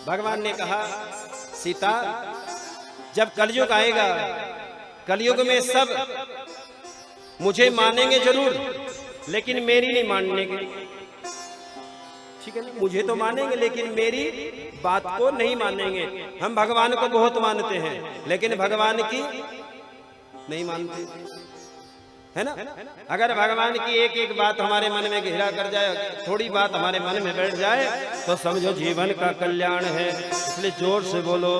भगवान ने कहा सीता, जब कलयुग आएगा, कलयुग में सब मुझे मानेंगे जरूर, लेकिन मेरी नहीं मानेंगे। ठीक है ना, मुझे तो मानेंगे लेकिन मेरी बात को नहीं मानेंगे। हम भगवान को बहुत मानते हैं लेकिन भगवान की नहीं मानते, है ना। अगर भगवान की एक एक बात हमारे मन में घेरा कर जाए, थोड़ी बात हमारे मन में बैठ जाए, तो समझो जीवन का कल्याण है। इसलिए जोर से बोलो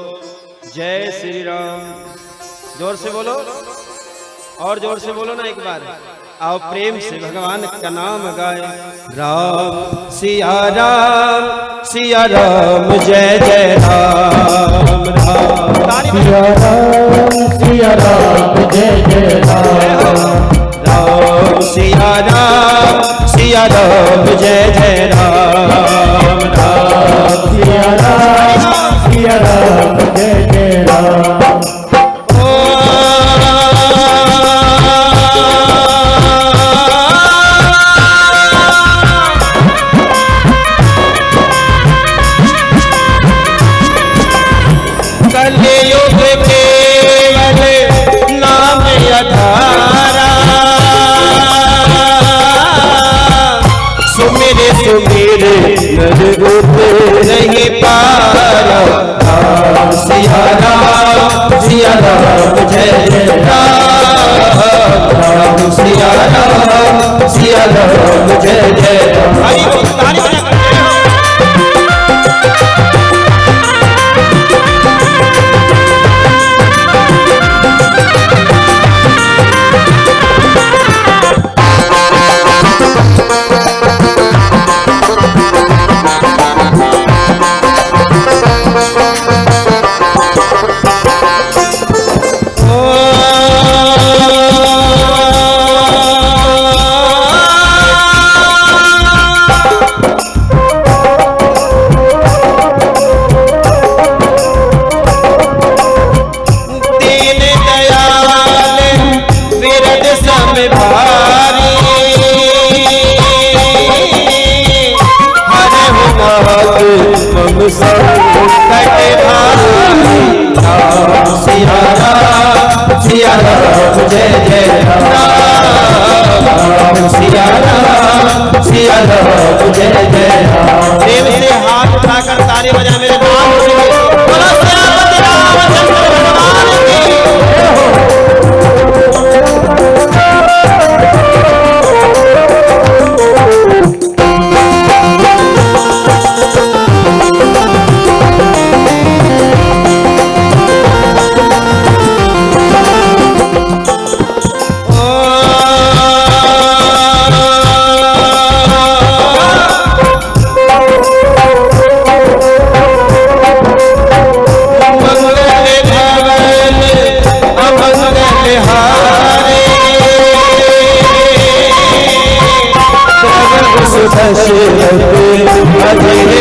जय श्री राम। जोर से बोलो, और जोर से बोलो ना एक बार। आओ प्रेम से भगवान का नाम गाए। राम सिया राम, सिया राम जय जय राम। राम सिया राम, सिया राम जय जय राम। राम सिया राम, सिया राम जय जय राम। राम सिया राम, सिया राम जय जय राम। कलयुग केवल नाम अधारा, सुमिर सुमिर नर उतर नहीं पारा। राम सिया राम, सिया राम जय जय राम। राम सिया राम, सिया राम जय जय राम। सिया राम जय जय राम। राम सिया राम, सिया राम जय जय राम। प्रेम से हाथ उठाकर ताली बजा मेरे नाम से बोलो श्यामती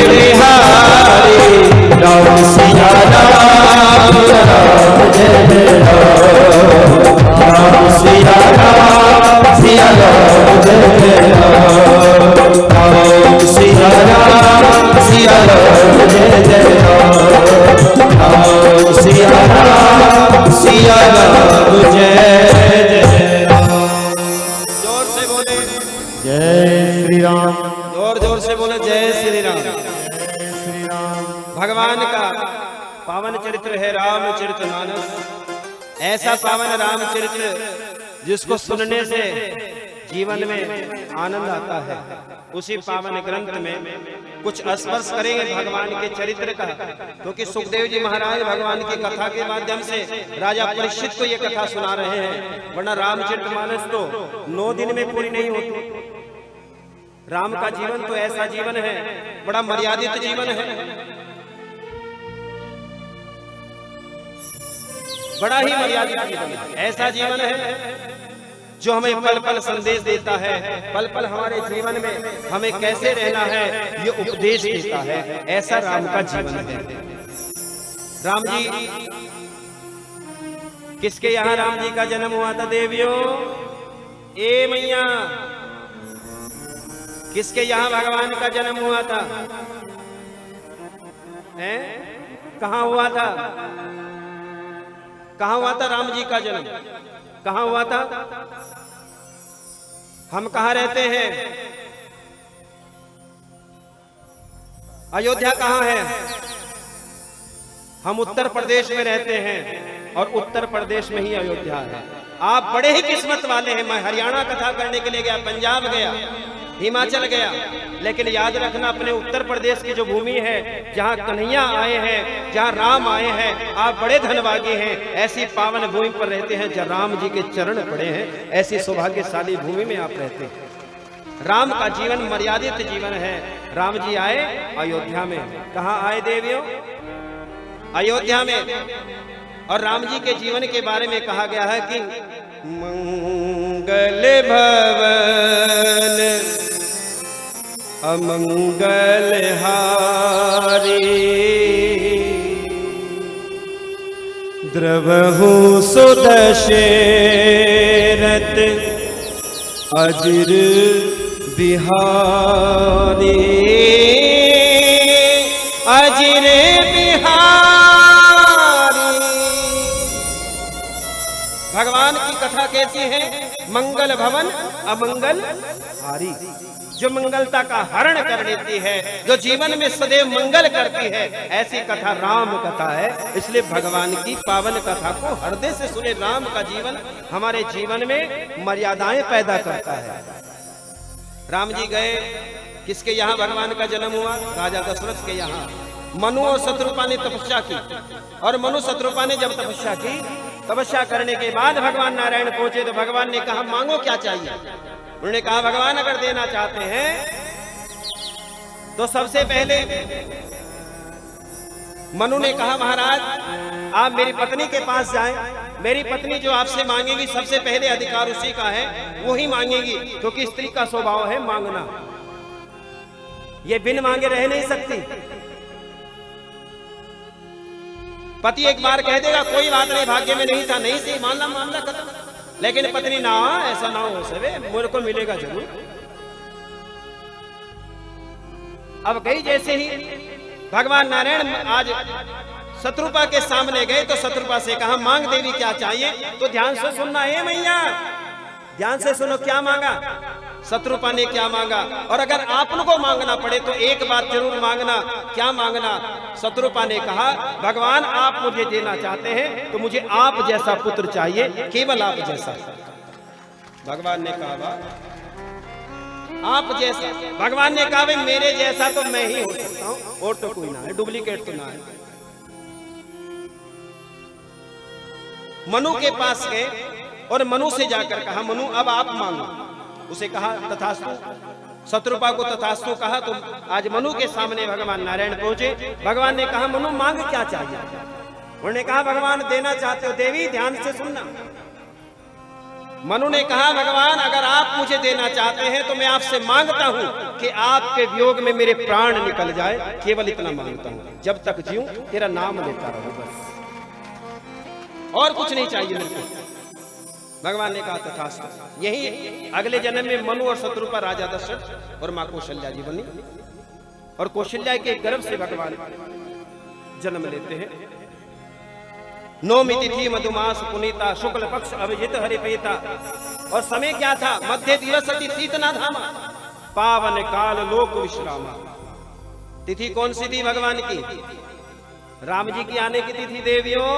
रामचंद्र भगवान की। राम सिया राम, राम जय जय राम। राम सिया राम, सिया राम जय जय राम। राम सिया राम, सिया राम जय जय राम। राम सिया राम, सिया राम जय जय राम। जोर से बोले जय श्री राम। जोर जोर से बोले जय श्री राम। भगवान का पावन चरित्र है रामचरितमानस। ऐसा पावन रामचरित्र जिसको सुनने से जीवन में आनंद आता है। उसी पावन ग्रंथ में कुछ स्पर्श करेंगे भगवान के चरित्र का, क्योंकि सुखदेव जी महाराज भगवान की कथा के माध्यम से राजा परीक्षित को ये कथा सुना रहे हैं। वरना रामचरितमानस तो 9 दिन में पूरी नहीं होती। राम का जीवन तो ऐसा जीवन है, बड़ा मर्यादित जीवन है, बड़ा ही मर्यादित जीवन है। ऐसा जीवन है जो हमें पल पल संदेश देता है, पल पल हमारे जीवन में हमें कैसे रहना है ये उपदेश देता है। ऐसा राम का जीवन है। राम जी, किसके यहाँ राम जी का जन्म हुआ था देवियों? ए मैया, किसके यहाँ भगवान का जन्म हुआ था? हैं? कहाँ हुआ था? कहाँ हुआ था राम जी का जन्म? कहाँ हुआ था? हम कहाँ रहते हैं? अयोध्या कहाँ है? हम उत्तर प्रदेश में रहते हैं और उत्तर प्रदेश में ही अयोध्या है। आप बड़े ही किस्मत वाले हैं। मैं हरियाणा कथा करने के लिए गया, पंजाब गया, हिमाचल गया, लेकिन याद रखना अपने उत्तर प्रदेश की जो भूमि है, जहाँ कन्हैया आए हैं, जहाँ राम आए हैं, आप बड़े धनभागी हैं। ऐसी पावन भूमि पर रहते हैं जहाँ राम जी के चरण पड़े हैं। ऐसी सौभाग्यशाली भूमि में आप रहते हैं। राम का जीवन मर्यादित जीवन है। राम जी आए अयोध्या में। कहाँ आए देवियों? अयोध्या में। और राम जी के जीवन के बारे में कहा गया है कि मंगल भवन अमंगल हारी, द्रवहु सुदशरथ अजिर बिहारी, अजिर बिहारी। भगवान की कथा कैसी है? मंगल भवन अमंगल हारी, जो मंगलता का हरण कर लेती है, जो जीवन में सदैव मंगल करती है, ऐसी कथा राम कथा है। इसलिए भगवान की पावन कथा को हृदय से सुने। राम का जीवन हमारे जीवन में मर्यादाएं पैदा करता है। राम जी गए, किसके यहाँ भगवान का जन्म हुआ? राजा दशरथ के यहाँ। मनु और शत्रुपा ने तपस्या की, और मनु शत्रुपा ने जब तपस्या की, तपस्या करने के बाद भगवान नारायण पहुंचे तो भगवान ने कहा मांगो क्या चाहिए? उन्होंने कहा भगवान अगर देना चाहते हैं तो सबसे पहले मनु ने कहा महाराज आप मेरी पत्नी के पास जाएं, मेरी पत्नी जो आपसे मांगेगी सबसे पहले अधिकार उसी का है, वो ही मांगेगी, क्योंकि स्त्री का स्वभाव है मांगना। ये बिन मांगे रह नहीं सकती। पति एक बार कह देगा कोई बात नहीं, भाग्य में नहीं था, नहीं सही, मामला मामला खत्म। लेकिन पत्नी ना, ऐसा ना हो सके, मुझे को मिलेगा जरूर। अब गई जैसे ही भगवान नारायण आज शत्रुपा के सामने गए तो शत्रुपा से कहा मांग देवी क्या चाहिए? तो ध्यान से सुनना है मैया, ध्यान से सुनो क्या मांगा शत्रुपा ने, क्या मांगा। और अगर आप लोगों को मांगना पड़े तो एक बात जरूर मांगना। क्या मांगना? शत्रुपा ने कहा भगवान आप मुझे देना चाहते हैं तो मुझे आप जैसा पुत्र चाहिए, केवल आप जैसा। भगवान ने कहा आप जैसा? भगवान ने कहा भाई मेरे जैसा तो मैं ही हो सकता हूं, और तो कोई ना है, डुप्लीकेट तो ना है। मनु के पास गए और मनु से जाकर कहा मनु अब आप मांगो। उसे कहा तथास्तु। शत्रुपा को तथास्तु कहा तो आज मनु के सामने भगवान नारायण पहुंचे। भगवान ने कहा मनु मांग क्या चाहिए? उन्होंने कहा भगवान देना चाहते हो? देवी ध्यान से सुनना। मनु ने कहा भगवान अगर आप मुझे देना चाहते हैं तो मैं आपसे मांगता हूं कि आपके वियोग में मेरे प्राण निकल जाए, केवल इतना मांगता हूं। जब तक जीऊं तेरा नाम लेता रहूं, बस और कुछ नहीं चाहिए मेरे को। भगवान ने कहा तथास्तु। यही अगले जन्म में मनु और शत्रुपा राजा दशरथ और मां कौशल्या जी बनी, और कौशल्या के गर्भ से भगवान जन्म लेते हैं। नौमी तिथि मधुमास पुनीता, शुक्ल पक्ष अभिजित हरिपेता। और समय क्या था? मध्य दिवस अति सीतना धामा, पावन काल लोक विश्रामा। तिथि कौन सी थी भगवान की? राम जी की आने की तिथि देवियों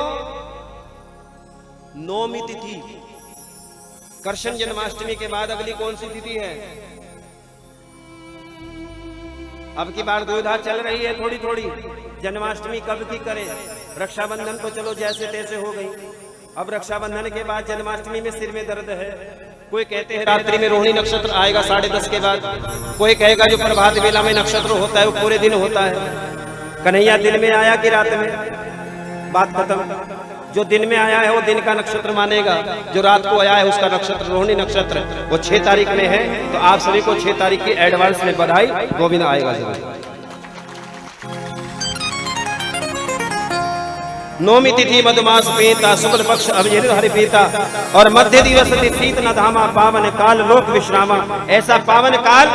नौमी तिथि। कृष्ण जन्माष्टमी के बाद अगली कौन सी तिथि है? अब की बार दुविधा चल रही है थोड़ी थोड़ी, जन्माष्टमी कब की करें। रक्षाबंधन तो चलो जैसे तैसे हो गई, अब रक्षाबंधन के बाद जन्माष्टमी में सिर में दर्द है। कोई कहते हैं रात्रि में रोहिणी नक्षत्र आएगा 10:30 के बाद, कोई कहेगा जो प्रभात बेला में नक्षत्र होता है वो पूरे दिन होता है। कन्हैया दिन में आया कि रात में? बात खत्म। जो दिन में आया है वो दिन का नक्षत्र मानेगा, जो रात को आया है उसका नक्षत्र रोहिणी नक्षत्र वो 6 तारीख में है। तो आप सभी को 6 तारीख की एडवांस में बधाई। गोविंद आएगा जरूर। नौमी तिथि मधुमास पेता शुक्ल पक्ष अवजर हरि पीता और मध्य दिवस शीत न धामा पावन काल लोक विश्रामा। ऐसा पावन काल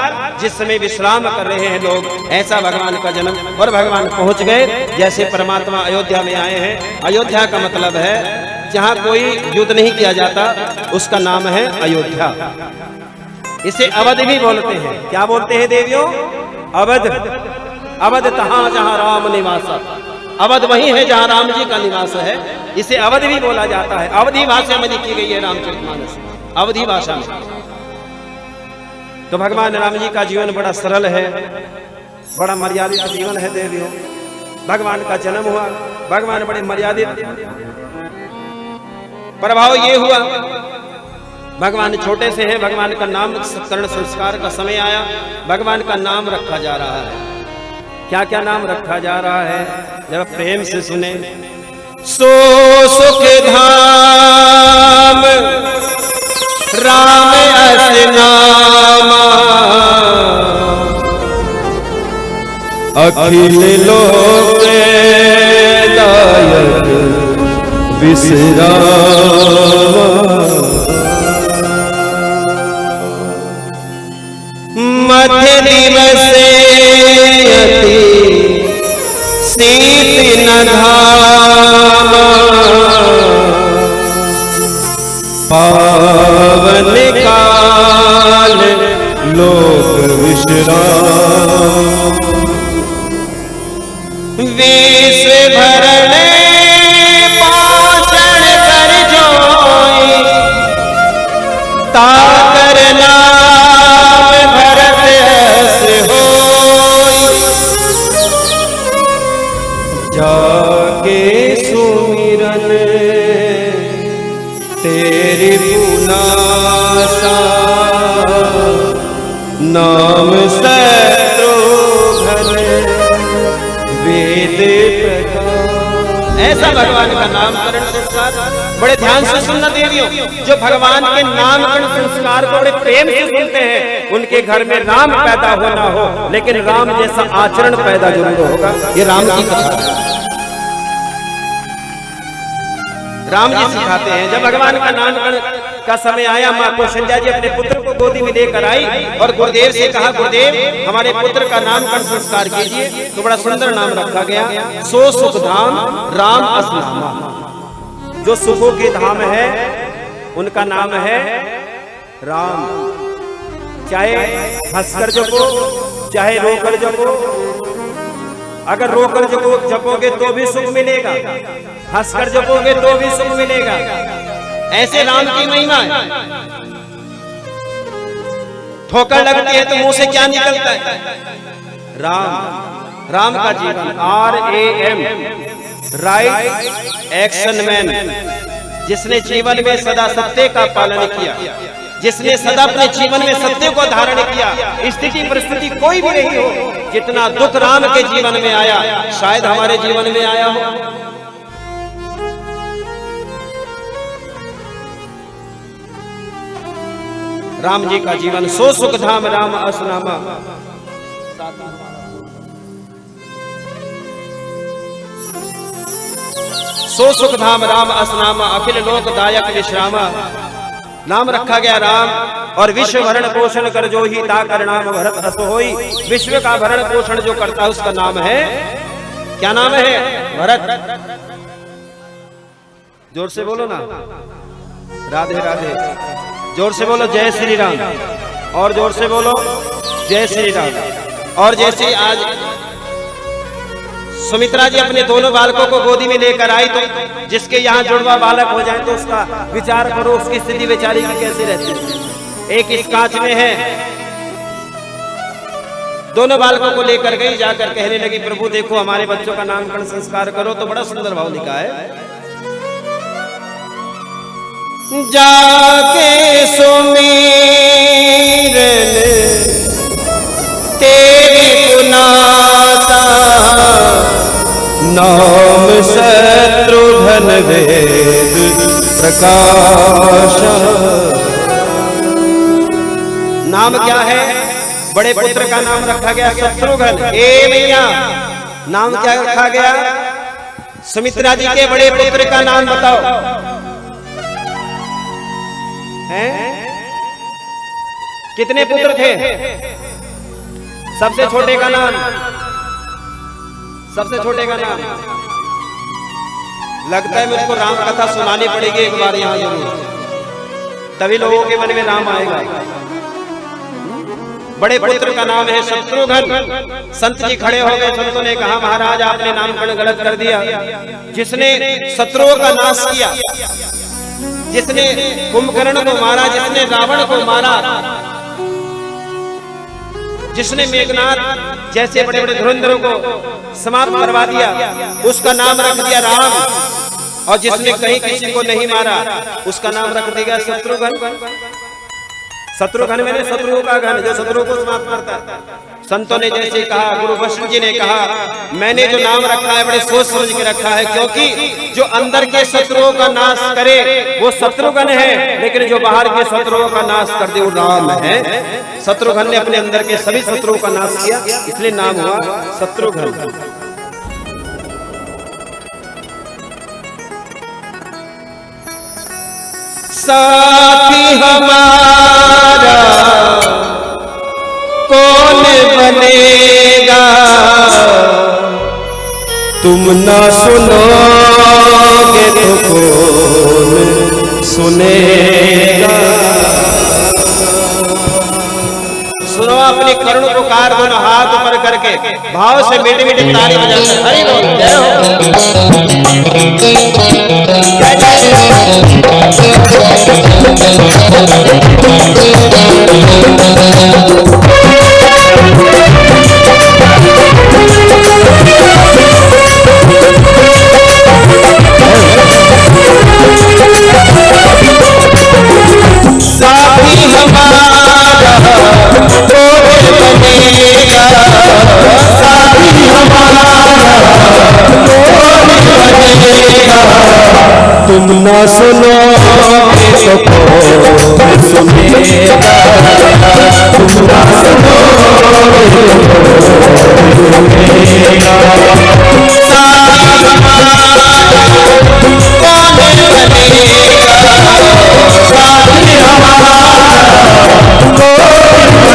जिस समय विश्राम कर रहे हैं लोग, ऐसा भगवान का जन्म और भगवान पहुंच गए। जैसे परमात्मा अयोध्या में आए हैं। अयोध्या का मतलब है जहां कोई युद्ध नहीं किया जाता, उसका नाम है अयोध्या। इसे अवध भी बोलते हैं। क्या बोलते हैं देवियों? अवध। अवध तहां जहां राम निवास। अवध वही है जहां राम जी का निवास है। इसे अवध भी बोला जाता है। अवधी भाषा में लिखी गई है रामचरितमानस, अवधी भाषा में। तो भगवान राम जी का जीवन बड़ा सरल है, बड़ा मर्यादित जीवन है देवियों। भगवान का जन्म हुआ, भगवान बड़े मर्यादित। प्रभाव ये हुआ, भगवान छोटे से हैं, भगवान का नामकरण संस्कार का समय आया, भगवान का नाम रखा जा रहा है। क्या क्या नाम रखा जा रहा है जब प्रेम से सुने। सो सुख धाम राम अस नामा, अखिल लोक दायक विश्रामा। मध्य दिवस शीत न धामा, पावन काल लोक विश्राम। विश्व भरण पोषण कर जोई, ताकर नाम भरत जाके सुमिरन तेरी पुनासा, नाम शत्रुघ्न वेद प्रकाश। ऐसा भगवान का नामकरण संस्कार। बड़े ध्यान से सुनना देवियों, जो भगवान के नामकरण संस्कार को बड़े प्रेम से सुनते हैं, उनके घर में राम पैदा हो ना हो, लेकिन राम जैसा आचरण पैदा जरूर होगा। ये राम की कथा है। राम जी सिखाते हैं। जब भगवान का नामकरण का समय आया, माँ कौशल्या जी अपने पुत्र को गोदी में लेकर आई और गुरुदेव से कहा, गुरुदेव हमारे पुत्र का नामकरण संस्कार कीजिए। तो बड़ा सुंदर नाम रखा गया, सो सुख धाम राम अस नामा। जो सुखों के धाम है उनका नाम है राम। चाहे हंसकर जपो, चाहे रोकर जपो। अगर रोकर जपोगे तो भी सुख मिलेगा, हंसकर जपोगे तो भी सुख मिलेगा। ऐसे राम की महिमा है। ठोकर लगती है तो मुंह से क्या निकलता है? राम। राम का जीवन RAM, राइट एक्शन मैन, जिसने जीवन में सदा सत्य का पालन किया, जिसने सदा अपने जीवन में सत्य को धारण किया। स्थिति परिस्थिति कोई भी नहीं हो, जितना दुख राम के जीवन में आया शायद हमारे जीवन में आया हो। राम जी का जीवन सो सुख धाम राम अस नामा। सो सुख धाम राम अस नामा, अखिल लोक दायक विश्रामा। नाम रखा गया राम। और विश्व भरण पोषण कर जो ही ताकर नाम भरत अस होई। विश्व का भरण पोषण जो करता है उसका नाम है, क्या नाम है? भरत। जोर से बोलो ना, राधे राधे। जोर से बोलो जय श्री राम, और जोर से बोलो जय श्री राम। और जैसे आज सुमित्रा जी अपने दोनों बालकों को गोदी में लेकर आई, तो जिसके यहाँ जुड़वा बालक हो जाए तो उसका विचार करो, उसकी स्थिति बेचारी की कैसी रहती है। एक इस कांच में है, दोनों बालकों को लेकर गई, जाकर कहने लगी, प्रभु देखो हमारे बच्चों का नामकरण संस्कार करो। तो बड़ा सुंदर भाव लिखा है, जाके सुमिरन तेरी पुनासा, नाम शत्रुघ्न वेद प्रकाश। नाम क्या है? बड़े पुत्र का नाम रखा गया शत्रुघ्न। ए मैया, नाम क्या रखा गया? सुमित्रा जी के बड़े पुत्र का नाम बताओ। हैं? कितने पुत्र थे? सबसे छोटे का नाम, सबसे छोटे का नाम। लगता है मुझको राम कथा सुनानी पड़ेगी एक बार यहां जरूर, तभी लोगों के मन में राम आएगा। बड़े पुत्र का नाम है शत्रुघ्न। संत जी खड़े हो गए, संतों ने कहा महाराज आपने नामकरण गलत कर दिया। जिसने शत्रुओं का नाश किया, जिसने कुंभकर्ण को मारा, जिसने रावण को मारा, जिसने मेघनाथ जैसे बड़े बड़े धुरंधरों को समाप्त करवा दिया, उसका नाम रख दिया राम। और जिसने कहीं किसी को नहीं मारा, उसका नाम रख दिया शत्रुघ्न। शत्रुघ्न मैंने शत्रुओं का घन, जो शत्रुओं को समाप्त करता है। संतों ने जैसे कहा, गुरु वशिष्ठ जी ने कहा, मैंने जो नाम रखा है बड़े सोच समझ के रखा है, क्योंकि जो अंदर के शत्रुओं का नाश करे वो शत्रुघ्न है, लेकिन जो बाहर के शत्रुओं का नाश कर दे वो राम है। शत्रुघ्न ने अपने अंदर के सभी शत्रुओं का नाश किया, इसलिए नाम हुआ शत्रुघ्न। साथी हमारा कौन बनेगा, तुम ना सुनोगे तो कौन सुनेगा। सुनो अपनी करुण पुकार, दोनों हाथ ऊपर करके भाव से मीठी मीठी ताली बजाते। हरि बोल, जय हो। साथी हमारा कौन बनेगा, साथी हमारा कौन बनेगा, तुम ना सुनोगे तो कौन सुनेगा, तुम ना सुनोगे तो कौन सुनेगा। साथी हमारा कौन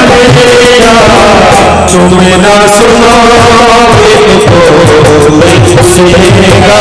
बनेगा, साथी तुम ना सुनोगे तो कौन सुनेगा,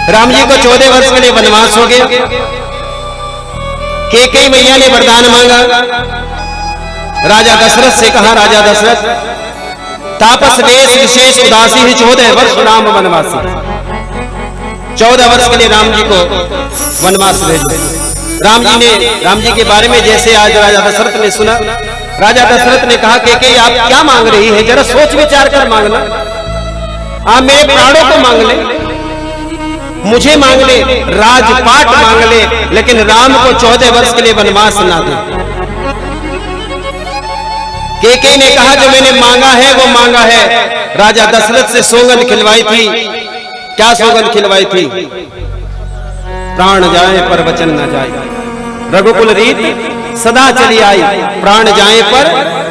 राम जी को 14 वर्ष के लिए वनवास हो गया। कैकेयी मैया ने वरदान मांगा, राजा दशरथ से कहा, राजा दशरथ तापस वेश विशेष उदासी ही 14 वर्ष राम वनवासी। 14 वर्ष के लिए राम जी को वनवास भेज। राम जी के बारे में जैसे आज राजा दशरथ ने सुना, राजा दशरथ ने कहा, कैकेयी आप क्या मांग रही है, जरा सोच विचार कर मांगना। आप मेरे प्राणों को मांग ले, मुझे मांग ले, राजपाट मांग ले, लेकिन राम को 14 वर्ष के लिए वनवास ना दे। कैकेयी ने कहा, जो मैंने मांगा है वो मांगा है। राजा दशरथ से सौगंध खिलवाई थी। क्या सौगंध खिलवाई थी? प्राण जाए पर वचन न जाए, रघुकुल रीत सदा चली आई। प्राण जाए पर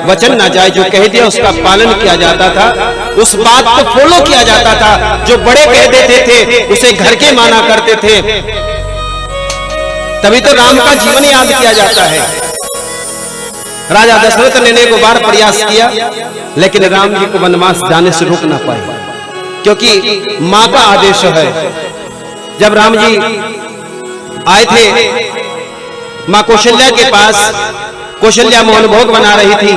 वचन ना जाए, जो कह दिया उसका पालन किया जाता था, उस बात को फॉलो किया जाता था। जो बड़े कह देते थे उसे घर के माना करते थे। तभी तो राम का जीवन याद किया जाता है। राजा दशरथ ने अनेक बार प्रयास किया, लेकिन राम जी को वनवास जाने से रोक ना पाए, क्योंकि मां का आदेश है। जब राम जी आए थे मां कौशल्या के पास, कौशल्या मोहन भोग बना रही थी।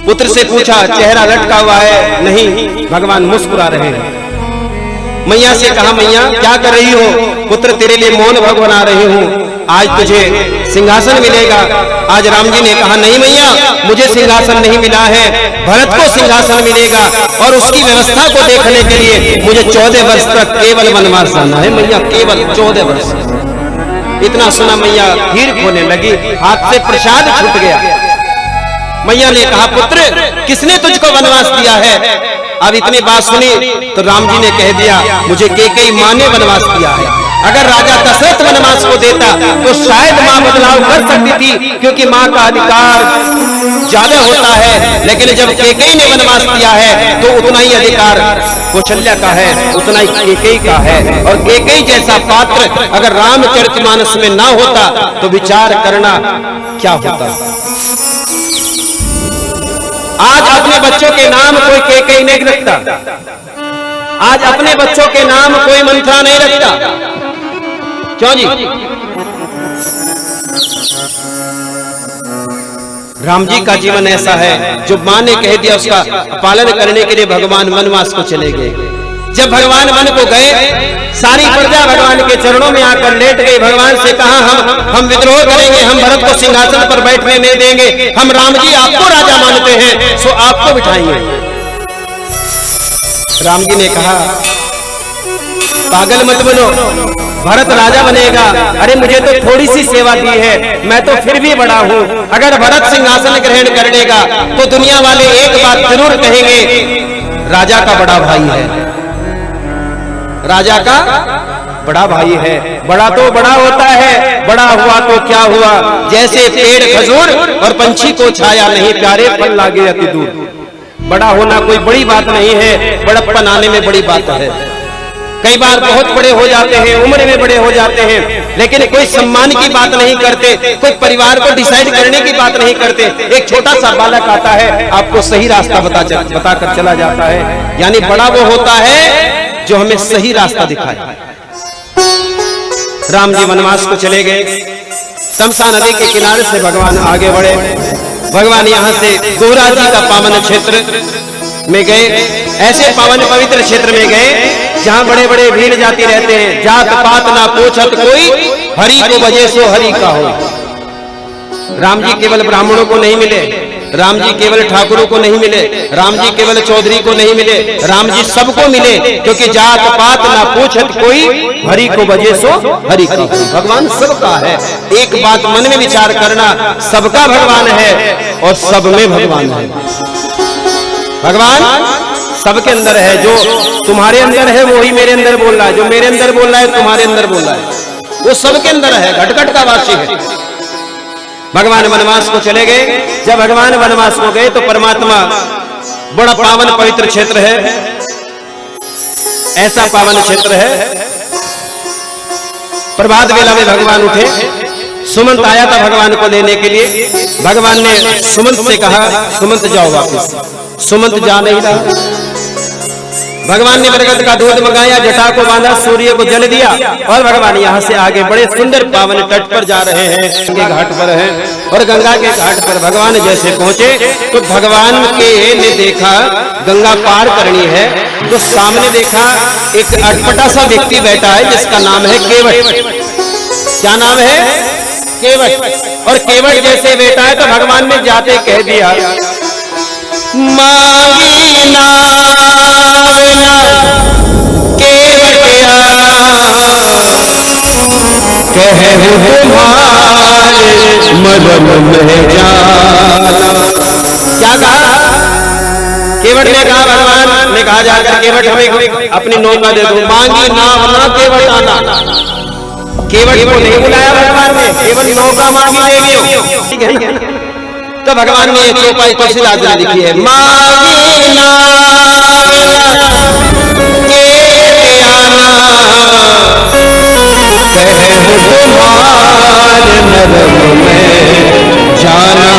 पुत्र से पूछा, चेहरा लटका हुआ है? नहीं, भगवान मुस्कुरा रहे हैं। मैया से कहा, मैया क्या कर रही हो? पुत्र तेरे लिए मोहन भोग बना रही हूं, आज तुझे सिंहासन मिलेगा। आज राम जी ने कहा, नहीं मैया, मुझे सिंहासन नहीं मिला है, भरत को सिंहासन मिलेगा, और उसकी व्यवस्था को देखने के लिए मुझे 14 वर्ष तक केवल वनवास जाना है। मैया केवल 14 वर्ष। इतना सुना मैया धीर खोने लगी, हाथ से प्रसाद छूट गया। मैया ने कहा, पुत्र किसने तुझको वनवास दिया है? अब इतनी बात सुनी तो राम जी ने कह दिया, मुझे कैकेयी मां ने वनवास दिया है। अगर राजा दशरथ वनवास को देता तो शायद मां बदलाव कर सकती थी, क्योंकि मां का अधिकार ज्यादा होता है। लेकिन जब कैकेयी ने वनवास दिया है तो उतना ही अधिकार कौशल्या का है, उतना ही कैकेयी का है। और कैकेयी जैसा पात्र अगर रामचरितमानस में ना होता तो विचार करना क्या होता। आज अपने बच्चों के नाम कोई कैकेयी नहीं रखता, आज अपने बच्चों के नाम कोई मंथरा नहीं रखता। क्यों जी? राम जी का जीवन ऐसा है, जो मां ने कह दिया उसका पालन करने के लिए भगवान वनवास को चले गए। जब भगवान वन को गए, सारी प्रजा भगवान के चरणों में आकर लेट गई। भगवान से कहा, हम विद्रोह करेंगे, हम भरत को सिंहासन पर बैठने नहीं देंगे, हम राम जी आपको राजा मानते हैं, सो आपको बिठाएंगे। राम जी ने कहा, पागल मत बनो, भरत राजा बनेगा। अरे मुझे तो थोड़ी सी सेवा दी है, मैं तो फिर भी बड़ा हूं। अगर भरत सिंहासन ग्रहण कर लेगा तो दुनिया वाले एक बात जरूर कहेंगे, राजा का बड़ा भाई है, राजा का बड़ा भाई है। बड़ा तो बड़ा होता है, बड़ा हुआ तो क्या हुआ, जैसे पेड़ खजूर और पंछी को छाया नहीं, प्यारे फल लागे अति दूर। बड़ा होना कोई बड़ी बात नहीं है, बड़प्पन आने में बड़ी बात है। कई बार बहुत बड़े हो जाते हैं, उम्र में बड़े हो जाते हैं, लेकिन कोई सम्मान की बात नहीं करते, कोई परिवार को डिसाइड करने की बात नहीं करते। एक छोटा सा बालक आता है, आपको सही रास्ता बताकर चला जाता है। यानी बड़ा वो होता है जो हमें सही रास्ता दिखाए। राम जी वनवास को चले गए। तमसा नदी के किनारे से भगवान आगे बढ़े। भगवान यहाँ से गोरा जी का पावन क्षेत्र में गए। ऐसे पावन पवित्र क्षेत्र में गए जहाँ बड़े बड़े भीड़ जाति रहते हैं। जात पात ना पूछत कोई, हरि को बजे सो हरि का हो। राम जी केवल ब्राह्मणों को नहीं मिले, राम जी केवल ठाकुरों को नहीं मिले, राम जी केवल चौधरी को नहीं मिले, राम जी सबको मिले। क्योंकि जात पात ना पूछत कोई, हरि को बजे सो हरि का। भगवान सबका है। एक बात मन में विचार करना, सबका भगवान है और सब में भगवान है। भगवान सबके अंदर है। जो तुम्हारे अंदर है वो ही मेरे अंदर बोल रहा है, जो मेरे अंदर बोल रहा है तुम्हारे अंदर बोल रहा है, वो सबके अंदर है, घट घट का वासी है। भगवान वनवास को चले गए। जब भगवान वनवास को गए तो परमात्मा, बड़ा पावन पवित्र क्षेत्र है, ऐसा पावन क्षेत्र है। प्रभात वेला में भगवान उठे, सुमंत आया था भगवान को लेने के लिए। भगवान ने सुमंत से कहा, सुमंत जाओ वापस। सुमंत जा नहीं रहा। भगवान ने बरगद का दूध मंगाया, जटा को बांधा, सूर्य को जल दिया, और भगवान यहाँ से आगे बड़े सुंदर पावन तट पर जा रहे हैं। गंगा घाट पर हैं, और गंगा के घाट पर भगवान जैसे पहुंचे तो भगवान के ने देखा गंगा पार करनी है, तो सामने देखा एक अटपटा सा व्यक्ति बैठा है जिसका नाम है केवट। क्या नाम है? केवट। और केवट जैसे बैठा है तो भगवान ने जाते कह दिया, मांगी नावया केवट कहूँ तुम्हारे मदन में जा। क्या कहा? केवट ने कहा, भगवान ने कहा जाकर केवट हमें अपनी नौका दे दो। मांगी नाव ना केवट आना। केवट को नहीं बुलाया भगवान ने, केवट नौका मांगी नहीं। ठीक है ना? तो भगवान ने ये चौपाई तुलसीदास ने लिखी है, मांगी नाथ के प्यारा तुम्हारे नरम में जाना।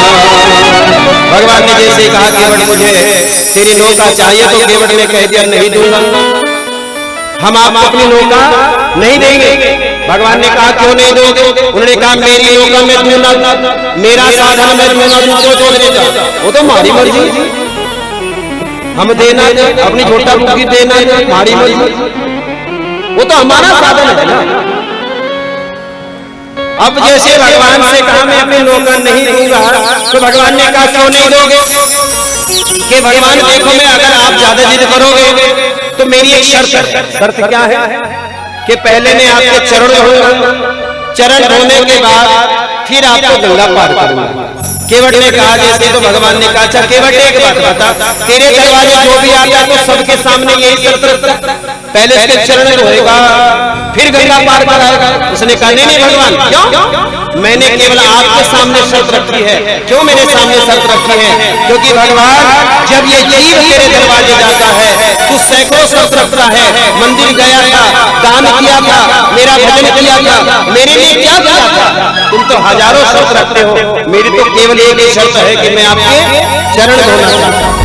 भगवान ने जैसे कहा केवट मुझे तेरी नौका चाहिए तो केवट ने कह दिया नहीं दूंगा, हम आप अपनी नौका नहीं देंगे। भगवान ने कहा क्यों नहीं दोगे? उन्होंने कहा मेरी नौका में तू ना, मेरा साधन में तू ना दूसरों को ले जा, वो तो हमारी मर्जी, हम देना दे अपनी छोटा बुद्धि देना दे हमारी मर्जी, वो तो हमारा साधन है ना। अब जैसे भगवान से कहा मैं अपनी नौका नहीं दूंगा, तो भगवान ने कहा क्यों नहीं दोगे? कि भगवान देखो मैं अगर आप ज्यादा जिद करोगे तो मेरी एक शर्त क्या है कि पहले मैं आपके चरण धोऊंगा, चरण धोने के बाद फिर आपको गंगा पार करूंगा। केवट ने कहा जैसे, तो भगवान ने कहा अच्छा केवट एक बात बता, तेरे दरवाजे जो भी आता तो सबके सामने यही शर्त रखता, पहले इसके चरण धोएगा फिर गंगा पार कराएगा। उसने कहा नहीं भगवान, क्यों? मैंने केवल आपके सामने शर्त रखी है। क्यों मेरे सामने शर्त रखी है? क्योंकि भगवान जब ये जीव तेरे दरवाजे जाता है तू सैकड़ों शर्त रखता है, मंदिर गया था, दान किया था, मेरा भजन किया था, मेरे लिए क्या किया था? तुम तो हजारों शर्त रखते हो, मेरी तो केवल एक ही शर्त है कि मैं आपके चरण धोना चाहता हूं।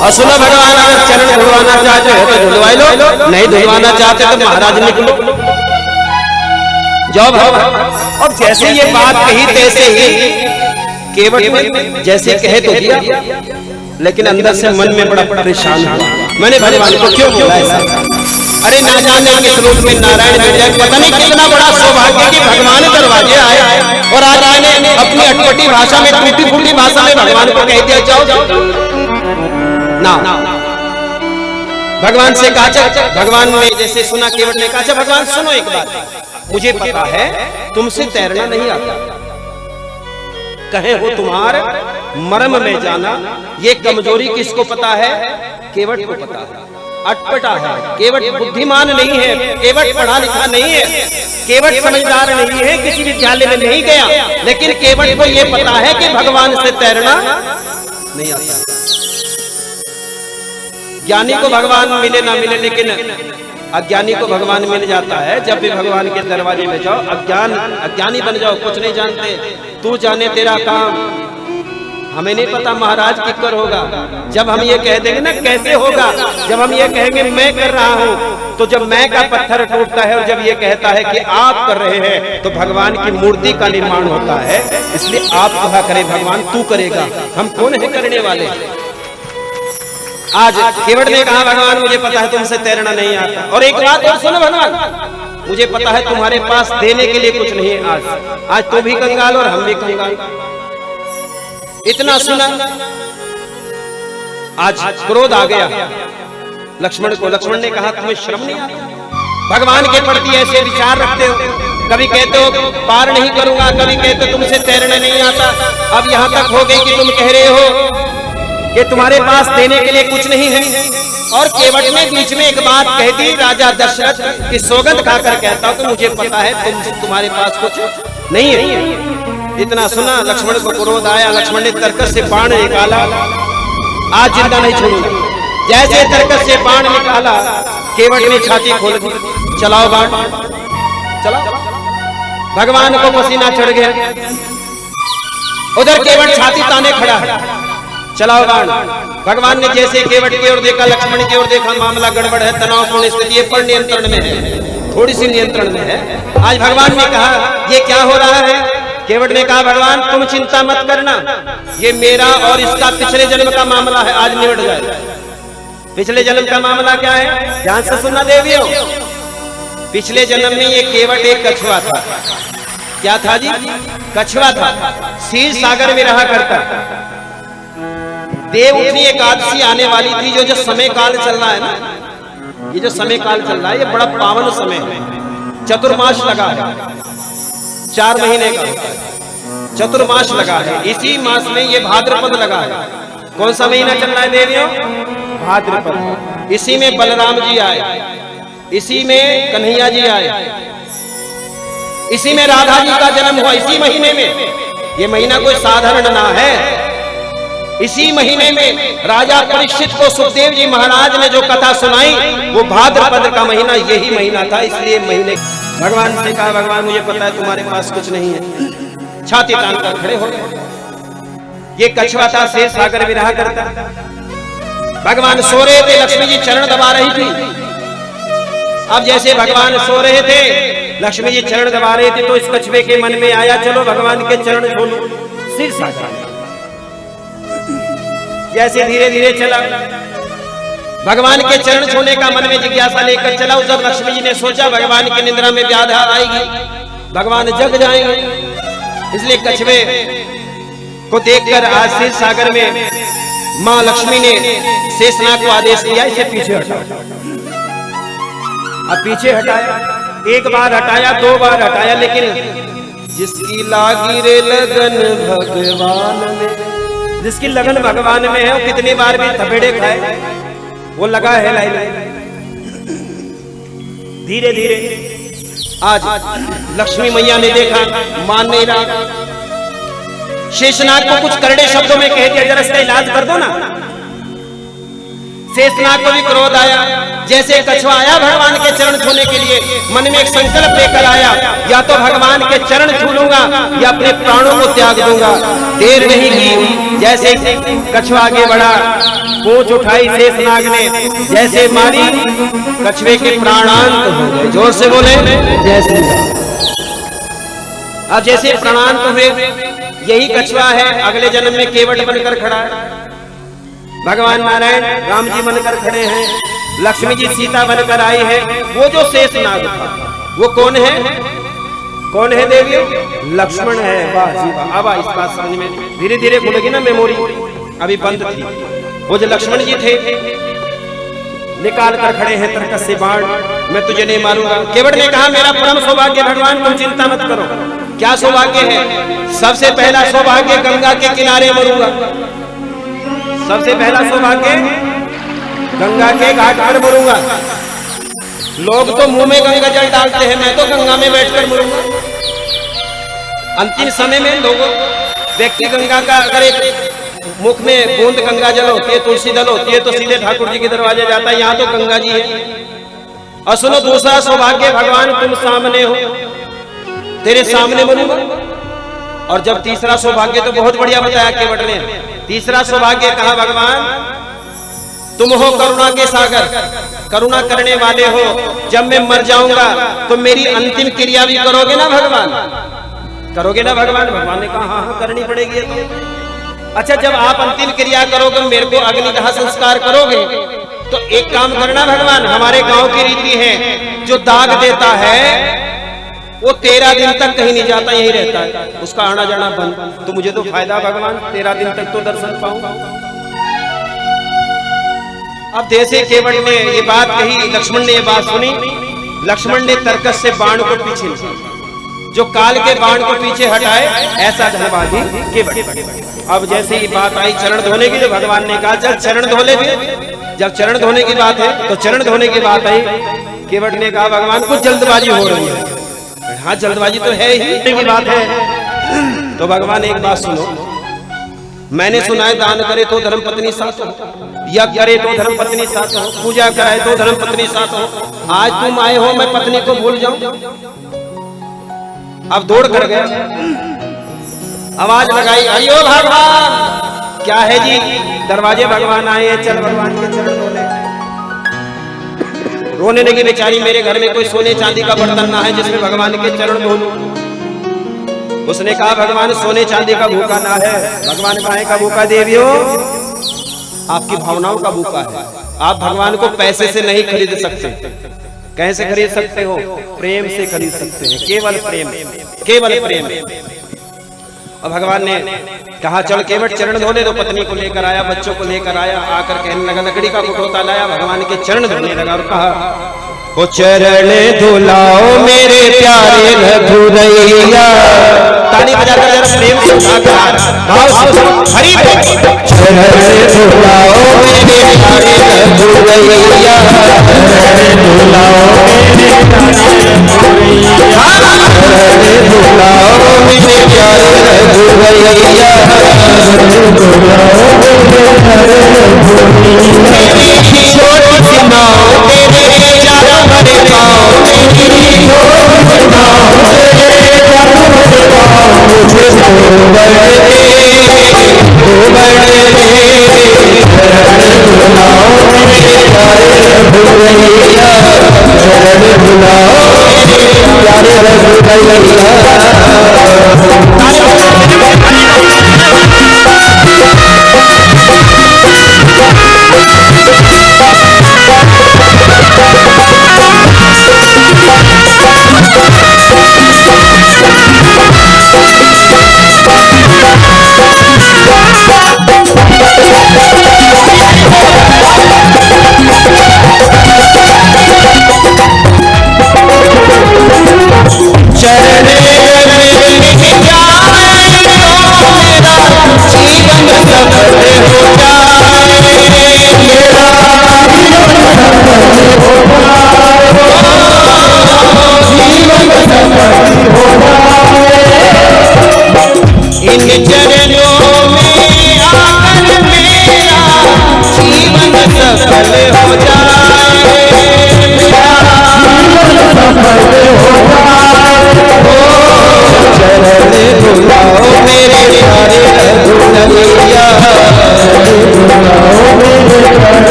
और सुनो भगवान अगर चरण धुलवाना चाहते हो तो धुलवाई लो, नहीं धुलवाना चाहते तो महाराज निकलो, जाओ भगवान। और जैसे ये बात कही तैसे ही केवट में जैसे कहे तो दिया, लेकिन अंदर से मन में बड़ा परेशान हुआ। मैंने भगवान को क्यों बोला ऐसा? अरे ना जाने किस रूप में नारायण मिल जाए, पता नहीं कितना बड़ा सौभाग्य कि भगवान दरवाजे आए और आज मैंने अपनी अटपटी भाषा में, टूटी फूटी भाषा में भगवान को कह दिया जाओ ना। भगवान से कहा, भगवान ने जैसे सुना केवट ने कहा भगवान सुनो एक बात, मुझे पता है तुमसे तैरना नहीं आता, कहे हो तुम्हारे मर्म में जाना। ये कमजोरी किसको पता है? केवट को पता है, अटपटा है। केवट बुद्धिमान नहीं है, केवट पढ़ा लिखा नहीं है, केवट समझदार नहीं है, किसी विद्यालय में नहीं गया, लेकिन केवट को ये पता है कि भगवान से तैरना नहीं आता। ज्ञानी को भगवान मिले ना मिले, लेकिन अज्ञानी को भगवान मिल जाता है। जब भी भगवान के दरवाजे में जाओ अज्ञानी बन जाओ, कुछ नहीं जानते, तू जाने तेरा काम, हमें नहीं पता महाराज किकर होगा। जब हम ये कह देंगे ना कैसे होगा, जब हम ये कहेंगे मैं कर रहा हूं, तो जब मैं का पत्थर टूटता है और जब ये कहता है कि आप कर रहे हैं तो भगवान की मूर्ति का निर्माण होता है। इसलिए आप कहा करें भगवान तू करेगा, हम कौन है करने वाले। आज केवट ने कहा भगवान मुझे पता है तुमसे तैरना नहीं आता, और एक बात और सुनो भगवान, मुझे पता है तुम्हारे पास देने के लिए कुछ नहीं है। आज तो भी कंगाल और हम भी कंगाल। इतना सुना, आज क्रोध आ गया लक्ष्मण को। लक्ष्मण ने कहा तुम्हें शर्म नहीं आता? भगवान के प्रति ऐसे विचार रखते हो, कभी कहते हो पार नहीं करूंगा, कभी कहते हो तुमसे तैरना नहीं आता। अब यहां तक हो गई कि तुम कह रहे हो कि तुम्हारे पास देने के लिए कुछ नहीं है। और केवट ने बीच में एक बात कह दी, राजा दशरथ की सौगंध खाकर कहता हूं कि मुझे पता है तुम्हारे पास कुछ नहीं है। इतना सुना लक्ष्मण को क्रोध आया, लक्ष्मण ने तरकस से बाण निकाला, आज जिंदा नहीं छोड़ूंगा। जैसे तरकस से बाण निकाला केवट ने छाती खोल दी, चलाओ बाण चलाओ। भगवान को पसीना चढ़ गया, उधर केवट छाती ताने खड़ा है, चलाओ बाण। भगवान ने जैसे केवट की ओर देखा, लक्ष्मण की ओर देखा, मामला गड़बड़ है, तनावपूर्ण स्थिति है, पर नियंत्रण में है, थोड़ी सी नियंत्रण में है। आज भगवान ने कहा ये क्या हो रहा है? केवट ने कहा भगवान तुम चिंता मत करना, ये मेरा और इसका पिछले जन्म का मामला है, आज निपट जाए। पिछले जन्म का मामला क्या है? ध्यान से सुनना देवियों। पिछले जन्म में ये केवट एक कछुआ था। क्या था जी? कछुआ था, क्षीर सागर में रहा करता। देवउठनी एकादशी आने वाली थी, जो समय काल चल रहा है ना, ये जो समय काल चल रहा है ये बड़ा पावन समय है। चतुर्मास लगा है, 4 महीने का चतुर्मास लगा है। इसी मास में ये भाद्रपद लगा है। कौन सा महीना चल रहा है देवियों? भाद्रपद। इसी में बलराम जी आए, इसी में कन्हैया जी आए, इसी में राधा जी का जन्म हुआ, इसी महीने में। ये महीना कोई साधारण ना है। इसी महीने में राजा परीक्षित को सुखदेव जी महाराज ने जो कथा सुनाई वो भाद्रपद का महीना यही महीना था। इसलिए महीने भगवान से कहा, भगवान मुझे पता है तुम्हारे पास कुछ नहीं है। छाती तान कर खड़े हो गए। ये कछुआ था, शेष सागर विरहा करता। भगवान सो रहे थे, लक्ष्मी जी चरण दबा रही थी। अब जैसे भगवान सो रहे थे, लक्ष्मी जी चरण दबा रहे थे, तो इस कछुए के मन में आया चलो भगवान के चरण छू लूं। सिर सागर जैसे धीरे धीरे चला, भगवान के चरण छूने का मन में जिज्ञासा लेकर चला। जब लक्ष्मी जी ने सोचा भगवान की निद्रा में व्याधा आएगी, भगवान जग जाएंगे, इसलिए कछुए को देखकर आज सिर सागर में मां लक्ष्मी ने शेषनाग को आदेश दिया इसे पीछे हटाओ। अब पीछे हटाया, एक बार हटाया, दो बार हटाया, लेकिन जिसकी लागी रे लगन भगवान में, जिसकी लगन भगवान में है वो कितनी बार भी थपेड़े खाए, वो लगा है लाई। धीरे धीरे आज लक्ष्मी मैया ने देखा मान नहीं रहा, शेषनाग को कुछ करड़े शब्दों में कह दिया, जरा इसका इलाज कर दो ना। शेषनाग को भी क्रोध आया। जैसे कछुआ आया भगवान के चरण छूने के लिए, मन में एक संकल्प लेकर आया, या तो भगवान के चरण छू लूंगा या अपने प्राणों को त्याग दूंगा। देर नहीं की, जैसे कछुआ आगे बढ़ा, पूंछ उठाई शेषनाग ने, जैसे मारी कछुए के प्राणांत हो गए। जोर से बोले जय श्री राम। अब जैसे प्राणांत हुए, यही कछुआ है अगले जन्म में केवट बनकर खड़ा है, भगवान नारायण राम जी बनकर खड़े हैं, लक्ष्मी जी सीता बनकर आई है। वो जो शेषनाग था वो कौन है? कौन है देवियों? लक्ष्मण है। वाह जी वाह। अब इस बात समझ में धीरे धीरे खुलेगी ना मेमोरी, अभी बंद थी। वो जो लक्ष्मण जी थे निकाल कर खड़े हैं तरकस से बाण, मैं तुझे नहीं मारूंगा। केवट ने कहा मेरा परम सौभाग्य भगवान, तुम चिंता मत करो। क्या सौभाग्य है? सबसे पहला सौभाग्य गंगा के किनारे मरूंगा। सबसे पहला सौभाग्य गंगा के घाट पर मरूंगा। लोग तो मुंह में गंगा जल डालते हैं, मैं तो गंगा में बैठकर मरूंगा। अंतिम समय में लोगों व्यक्ति गंगा का अगर एक मुख में बूंद गंगा जल होती है, तुलसी दल होती है, तो सीधे ठाकुर जी के दरवाजे जाता है। यहाँ तो गंगा जी है। और सुनो दूसरा सौभाग्य, भगवान तुम सामने हो, तेरे सामने मरूंगा। और जब तीसरा सौभाग्य तो बहुत बढ़िया बताया केवट ने। तीसरा सौभाग्य कहा भगवान तुम हो करुणा के सागर, करुणा करने वाले हो। जब मैं मर जाऊंगा तो मेरी अंतिम क्रिया भी करोगे ना भगवान? करोगे ना भगवान? भगवान ने कहा हाँ हाँ करनी पड़ेगी। अच्छा जब आप अंतिम क्रिया करोगे, मेरे को अग्निदाह संस्कार करोगे, तो एक काम करना भगवान, हमारे गांव की रीति है जो दाग देता है वो 13 दिन तक कहीं नहीं जाता, यही रहता है, उसका आना जाना बंद। तो मुझे तो फायदा भगवान, 13 दिन तक तो दर्शन पाऊंगा। अब जैसे केवट ने ये बात कही, लक्ष्मण ने ये बात सुनी, लक्ष्मण ने तरकस से बाण को पीछे, जो काल के बाण को पीछे हटाए, ऐसा धनबादी केवट। अब जैसे ये बात आई चरण धोने की, तो भगवान ने कहा चल चरण धो ले। जब चरण धोने की बात है तो चरण धोने की बात आई, केवट ने कहा भगवान कुछ जल्दबाजी हो रही है। हाँ जल्दबाजी तो है ही की बात है। तो भगवान एक बात सुनो, मैंने सुना है दान करे तो धर्म पत्नी साथ हो, यज्ञ करे तो धर्म पत्नी साथ हो, पूजा कराए तो धर्म पत्नी साथ हो। आज तुम आए हो मैं पत्नी को भूल जाऊं? अब दौड़ कर गया, आवाज लगाई हरिओ भगवान। क्या है जी? दरवाजे भगवान आए हैं, चल भगवान के चरण धो ले। रोने लगी बेचारी, मेरे घर में कोई सोने चांदी का बर्तन ना है जिसमें भगवान के चरण धो लूं। उसने कहा भगवान सोने चांदी का भूखा ना है। भगवान काहे का भूखा देवियों? आपकी भावनाओं का भूखा है। आप भगवान को पैसे से नहीं खरीद सकते। कैसे खरीद सकते हो? प्रेम से खरीद सकते हैं, केवल प्रेम, केवल प्रेम। और भगवान ने कहा चल केवट चरण धो ले। तो पत्नी को लेकर आया, बच्चों को लेकर आया, आकर कहने लगा, लकड़ी का कुटोता लाया, भगवान के चरण धोने लगा और कहा ओ चरण धुलाओ मेरे प्यारे रघुरैया। ताली बजाकर जरा प्रेम से हरि चरण धुलाओ मेरे प्यारे रघुरैया, चरण धुलाओ मेरे प्यारे रघुरैया, चरण धुलाओ मेरे प्यारे रघुरैया। भुलैया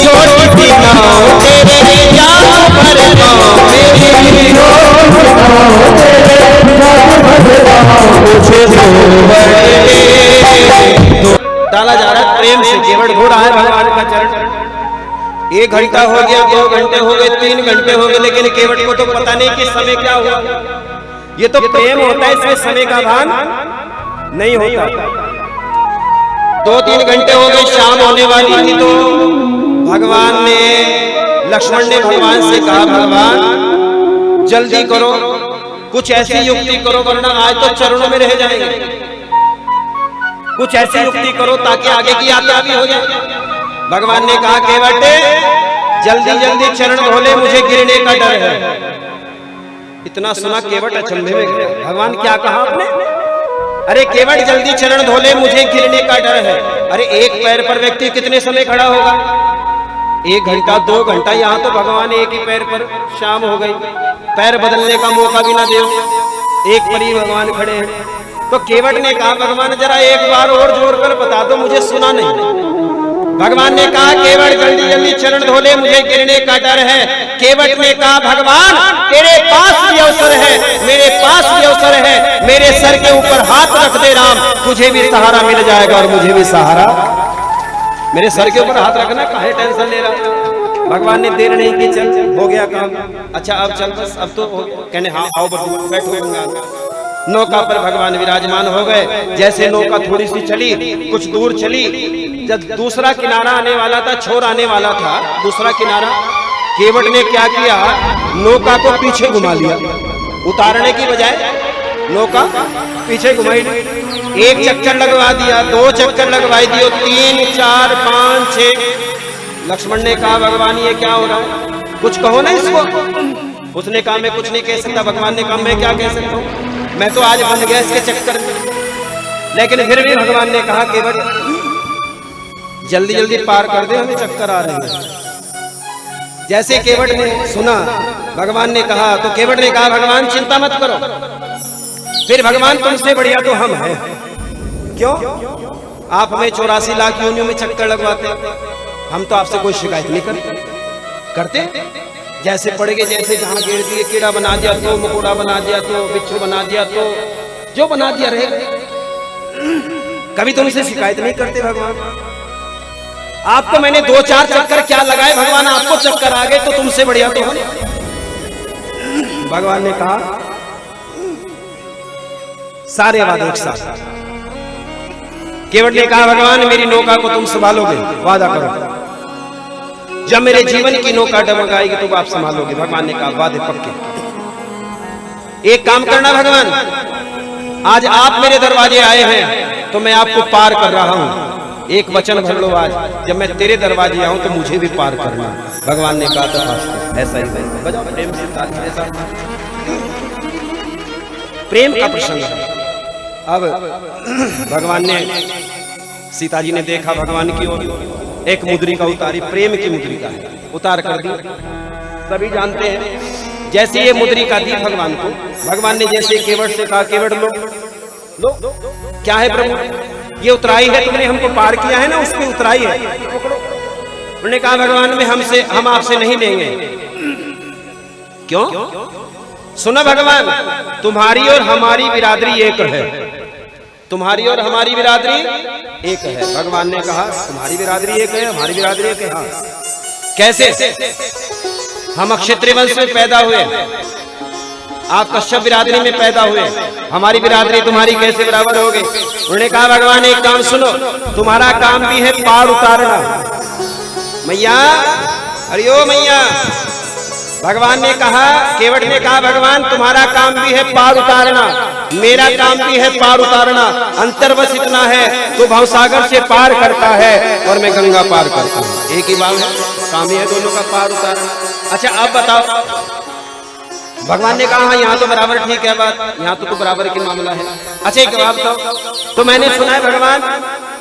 छोटी नाव तेरे चारों बड़े पाँव मुझे डाला जा रहा प्रेम से, केवट धो रहा है भगवान का चरण। 1 घंटा हो गया, 2 घंटे हो गए, 3 घंटे हो गए, लेकिन केवट को तो पता नहीं कि समय क्या हुआ। ये तो प्रेम होता है, इसमें समय का भान नहीं होता। 2-3 घंटे हो गए, शाम होने वाली थी तो भगवान ने, लक्ष्मण ने भगवान से कहा, भगवान जल्दी करो, कुछ ऐसी युक्ति करो वरना आज तो चरणों में रह जाएंगे। कुछ ऐसी युक्ति करो ताकि आगे की यात्रा भी हो जाए। भगवान ने कहा, केवट जल्दी जल्दी चरण धोले, मुझे गिरने का डर है। इतना सुना केवट अचंभे में गया, भगवान क्या कहा आपने? अरे केवट जल्दी चरण धोले, मुझे गिरने का डर है। अरे एक पैर पर व्यक्ति कितने समय खड़ा होगा? 1 घंटा 2 घंटा, यहाँ तो भगवान एक ही पैर पर, शाम हो गई, पैर बदलने का मौका भी ना दे, एक पर ही भगवान खड़े हैं। तो केवट ने कहा, भगवान जरा एक बार और जोर कर बता दो, मुझे सुना नहीं। भगवान ने कहा, केवट जल्दी जल्दी चरण धोले, मुझे गिरने का डर है। केवट ने कहा, भगवान तेरे पास भी अवसर है, मेरे पास भी अवसर है, मेरे सर के ऊपर हाथ रख दे राम, तुझे भी सहारा मिल जाएगा और मुझे भी सहारा। मेरे सर के ऊपर हाथ रखना, काहे टेंशन ले रहा? भगवान ने देर नहीं की, चल हो गया काम। अच्छा अब चल, बस अब तो कहने, हाँ आओ बैठो। नौका पर भगवान विराजमान हो गए। जैसे नौका थोड़ी सी चली, कुछ दूर चली, जब दूसरा किनारा आने वाला था, छोर आने वाला था दूसरा किनारा, केवट ने क्या किया, नौका को पीछे घुमा लिया। उतारने की बजाय नौका पीछे घुमाई। 1 चक्कर लगवा दिया, 2 चक्कर लगवाई दियो, 3 4 5 6। लक्ष्मण ने कहा, भगवान ये क्या हो रहा है, कुछ कहो ना इसको। उसने कहा, मैं कुछ नहीं कह सकता। भगवान ने कहा, मैं क्या कह सकता हूँ, मैं तो आज बन गया इसके चक्कर में। लेकिन फिर भी भगवान ने कहा, केवट जल्दी जल्दी पार कर दे, हमें चक्कर आ रहे हैं। जैसे केवट ने सुना, भगवान ने कहा, तो केवट ने कहा, भगवान चिंता मत करो, फिर भगवान तुमसे बढ़िया तो हम हैं। क्यों? आप हमें 84 लाख योनियों में चक्कर लगवाते, हम तो आपसे कोई शिकायत नहीं करते। जैसे पड़ेगे, जैसे जहां घेर दिए, कीड़ा बना दिया तो, मकोड़ा बना दिया तो, बिच्छू बना दिया तो, जो बना दिया रहेगा। कभी तुमसे शिकायत नहीं करते भगवान। आपको मैंने 2-4 चक्कर क्या लगाए भगवान, आपको चक्कर आ गए तो तुमसे बढ़िया तो हम। भगवान ने कहा, सारे वादे एक साथ। केवट ने कहा, भगवान मेरी नौका को तुम संभालोगे, वादा करो। जब मेरे जीवन की नौका डगमगाएगी तो आप संभालोगे। भगवान ने कहा, वादे पक्के। एक काम करना भगवान, आज आप मेरे दरवाजे आए हैं तो मैं आपको पार कर रहा हूं। एक वचन भर लो, आज जब मैं तेरे दरवाजे आऊं तो मुझे भी पार करना। भगवान ने कहा, तो ऐसा ही बजाओ प्रेम से ताली। ऐसा प्रेम का प्रसंग है। अब भगवान ने, सीता जी ने देखा भगवान की ओर, एक मुद्रिका उतारी, प्रेम की मुद्रिका उतार कर दी। सभी जानते हैं जैसे ये मुद्रिका दी भगवान को, भगवान ने जैसे केवट से कहा केवट लो क्या है प्रभु, ये उतराई है, तुमने हमको पार किया है ना, उसकी उतराई है, उन्होंने कहा भगवान में हम आपसे नहीं लेंगे। क्यों? सुनो भगवान, तुम्हारी और हमारी बिरादरी एक है, तुम्हारी और हमारी बिरादरी एक है। भगवान ने कहा तुम्हारी बिरादरी एक है, हमारी बिरादरी एक है। हाँ, कैसे? हम क्षत्रिय वंश में पैदा हुए, आप कश्यप बिरादरी में पैदा हुए, हमारी बिरादरी तुम्हारी कैसे बराबर होगी? उन्होंने कहा भगवान एक काम सुनो, तुम्हारा काम भी है पार उतारना। मैया, अरे ओ मैया, भगवान ने कहा, केवट ने कहा भगवान तुम्हारा काम भी है पार उतारना, मेरा काम भी है पार उतारना। अंतर बस इतना है, तो भवसागर से पार करता है और मैं गंगा पार करता हूँ। एक ही बात है, काम ही है दोनों का पार उतारना। अच्छा अब बताओ, भगवान ने कहा यहाँ तो बराबर ठीक है बात, यहाँ तो बराबर की मामला है। अच्छा एक बात बताओ, तो मैंने सुना है भगवान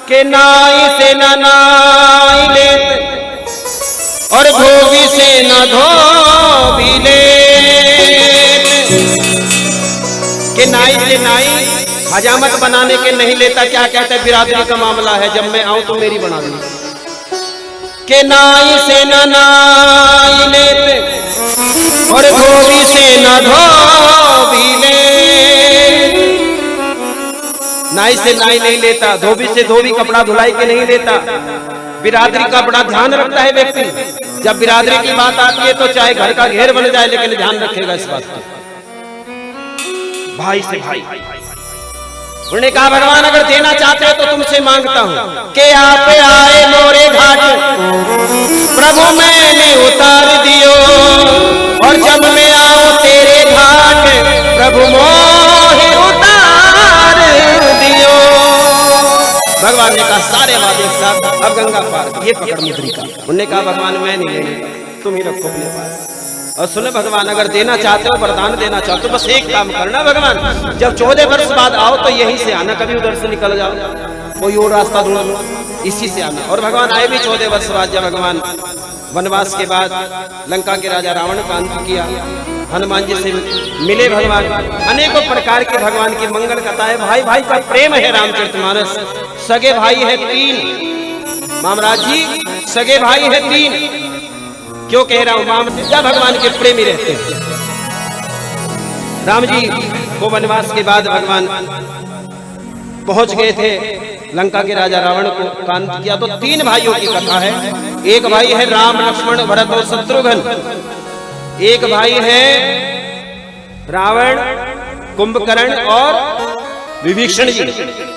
के नाई से ना नाई लेते और धोबी से न धोबी ले, कि नाई से नाई हजामत बनाने के नहीं लेता। क्या कहते हैं, बिरादरी का मामला है, जब मैं आऊं तो मेरी बना दूं। के नाई से न नाई लेते और धोबी से न धोबी ले, नाई से नाई नहीं लेता, धोबी से धोबी कपड़ा धुलाई के नहीं लेता। बिरादरी का बड़ा ध्यान रखता है व्यक्ति, जब बिरादरी की बात आती है तो चाहे घर का घेर बन जाए लेकिन ध्यान रखेगा इस बात का। भाई से भाई, उन्होंने कहा भगवान अगर देना चाहते हो तो तुमसे मांगता हूं कि आप आए मोरे घाट, प्रभु मैंने उतार दियो, और जब मैं आऊं तेरे घाट प्रभु मोहे उतार दियो। भगवान ने कहा सारे वादे साथ, अब गंगा पार, ये पकड़ मुद्रिका। उन्होंने कहा भगवान मैं नहीं लेने, तुम ही रखो अपने पास। और सुनो भगवान, अगर देना चाहते हो, वरदान देना चाहते हो, बस एक काम करना भगवान, जब 14 वर्ष बाद आओ तो यहीं से आना, कभी उधर से निकल जाओ, कोई और रास्ता ढूंढ लो, इसी से आना। और भगवान आए भी 14 वर्ष बाद, जब भगवान वनवास के बाद लंका के राजा रावण का अंत किया, हनुमान जी से मिले भगवान, अनेकों प्रकार के भगवान की मंगल कथा है। भाई भाई का प्रेम है रामचरितमानस। सगे भाई है 3, मामराज जी सगे भाई है 3। क्यों कह रहा हूं, मामराज भगवान के प्रेमी रहते हैं। राम जी को वनवास के बाद भगवान पहुंच गए थे, लंका के राजा रावण को कांत किया, तो 3 भाइयों की कथा है। एक भाई है राम लक्ष्मण भरत और शत्रुघ्न, एक भाई है रावण कुंभकर्ण और विभीषण जी,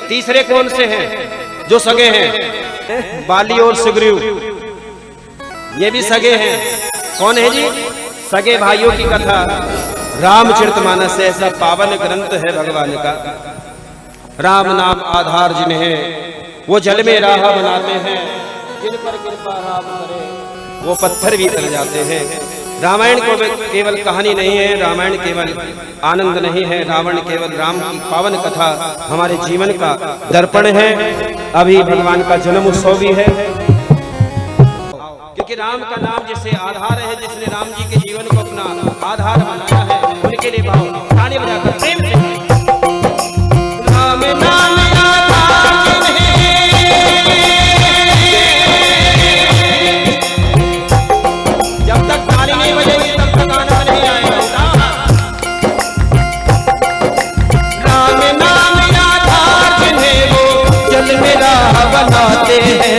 तीसरे कौन से हैं जो सगे हैं, बाली और सुग्रीव, ये भी सगे हैं। कौन है जी? सगे भाइयों की कथा रामचरितमानस ऐसा पावन ग्रंथ है भगवान का। राम नाम आधार जिन्हें वो जल में राह बनाते हैं, जिन पर कृपा राम करे वो पत्थर भी तर जाते हैं। रामायण को केवल कहानी नहीं है, रामायण केवल आनंद नहीं है, रावण केवल राम की पावन कथा हमारे जीवन का दर्पण है। अभी भगवान का जन्म उत्सव भी है, क्योंकि राम का नाम जिसे आधार है, जिसने राम जी के जीवन को अपना आधार बनाया है, उनके लिए भाव ताली बजाकर प्रेम से राम नाम आधार है। जब तक ताली नहीं बजेगी तब तक आनंद नहीं आएगा। राम नाम आधार जिन्हें वो जल में राह बनाते हैं,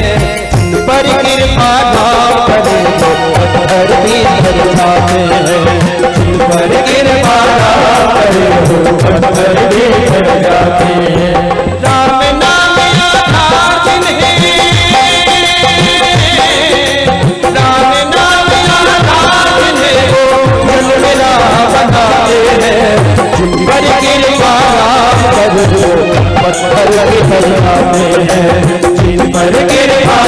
पर कृपा नाम करे तो पत्थर भी तर जाते हैं, पर कृपा नाम करे तो पत्थर भी तर जाते हैं। राम नाम आधार जिन्हें, राम नाम आधार जिन्हें वो जल में राह बनाते हैं, पर कृपा नाम करे तो पत्थर भी तर जाते हैं, पर कृपा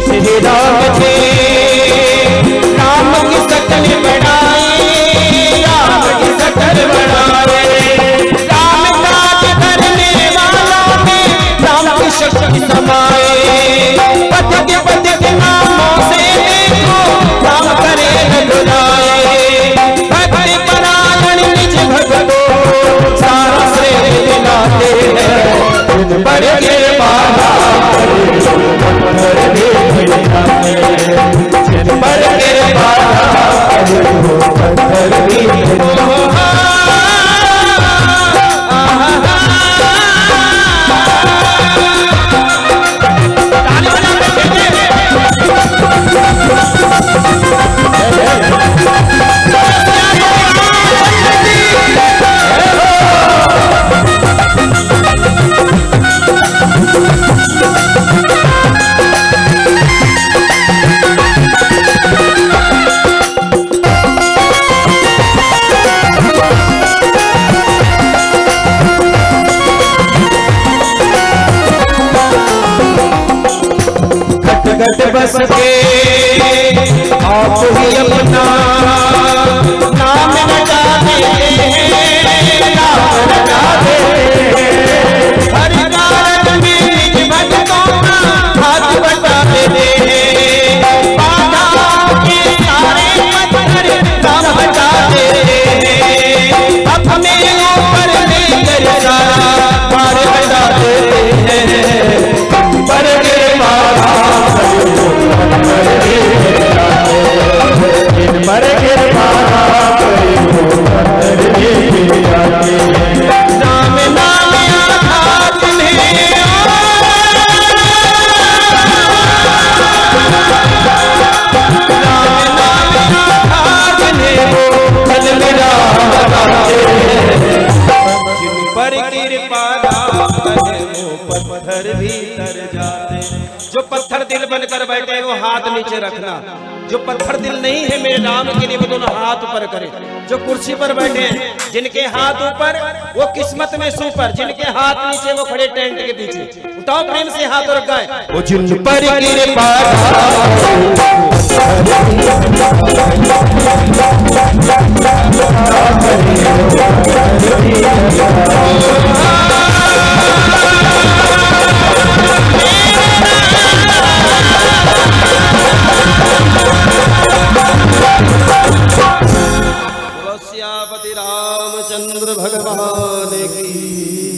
सिद्धि राम जी राम की सकल बड़ाई राम की सकल बड़ाई राम काज करने वालों में राम की शक्ति समाए पथ के नामों से देखो राम करे रघुराए भक्ति परायण निज भगतो सारा श्रेय दिलाते हैं बड़े के बाबा बस के आप ही अपना नाम रटा देते हैं नाम रटा देते हैं हर कारण में निज भक्तों का हाथ बटा देते हैं बाधा के सारे पत्थर राम हटा देते हैं अपने ऊपर लेकर सारा भार हटा देते हैं पर के मारा मर के राम नाम आघात में राम नाम आघात में वो जल मेरा जिन पर कृपा वो पत्थर भी तर जाते जो पत्थर दिल बनकर बैठे वो हाथ नीचे रखना जो पत्थर दिल नहीं है मेरे राम के लिए वो दोनों हाथ ऊपर करे जो कुर्सी पर बैठे हैं जिनके हाथ ऊपर वो किस्मत में सुपर जिनके हाथ नीचे वो खड़े टेंट के पीछे उठाओ प्रेम से हाथ और गाए वो जिन पर कृपा श्यापति रामचंद्र भगवान की